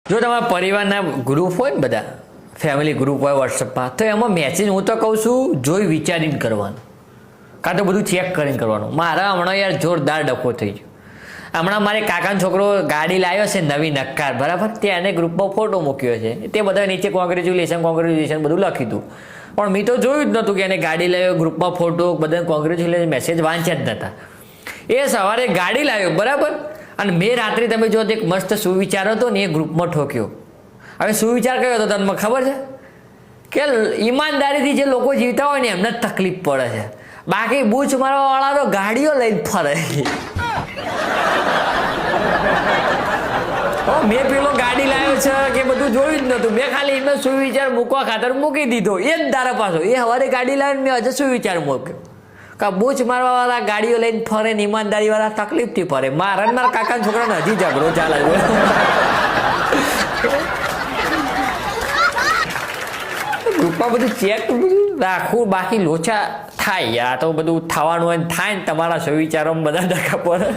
જો તમારા પરિવારના ગ્રુપ હોય ને બધા ફેમિલી ગ્રુપ હોય વોટ્સઅપમાં તો એમાં મેસેજ હું તો કહું છું જોઈ વિચારીને કરવાનું કાં તો બધું ચેક કરીને કરવાનું. મારા હમણાં યાર જોરદાર ડખો થઈ ગયો. હમણાં મારે કાકાનો છોકરો ગાડી લાવ્યો છે નવી નક્કાર, બરાબર, તે એને ગ્રુપમાં ફોટો મૂક્યો છે, તે બધા નીચે કોંગ્રેચ્યુલેશન બધું લખ્યું હતું, પણ મેં તો જોયું જ નહોતું કે એને ગાડી લાવ્યો, ગ્રુપમાં ફોટો, બધાને કોંગ્રેચ્યુલેશન મેસેજ વાંચ્યા જ નહોતા. એ સવારે ગાડી લાવ્યો, બરાબર, અને મેં રાત્રે તમે જો એક મસ્ત સુવિચાર હતો ને એ ગ્રુપમાં ઠોક્યો. હવે સુવિચાર કયો હતો તમને ખબર છે કે ઈમાનદારીથી જે લોકો જીવતા હોય ને એમને જ તકલીફ પડે છે, બાકી બૂચ મારવા વાળા તો ગાડીઓ લઈને ફરે. મેં પેલો ગાડી લાવ્યો છે કે બધું જોયું જ નતું, મેં ખાલી એમને સુવિચાર મૂકવા ખાતર મૂકી દીધો. એ જ તારા પાછો એ સવારે ગાડી લાવીને મેં હજુ સુવિચાર મૂક્યો કે બૂચ મારવા વાળા ગાડીઓ લઈને ફરે ને ઈમાનદારી વાળા તકલીફથી ફરે. મારા કાકાના છોકરાને હજી ઝઘડો ચાલે. ગ્રુપમાં બધું ચેક રાખવું, બાકી લોચા થાય. આ તો બધું થવાનું હોય થાય ને તમારા સુવિચારોમાં બધા ડખા પડે.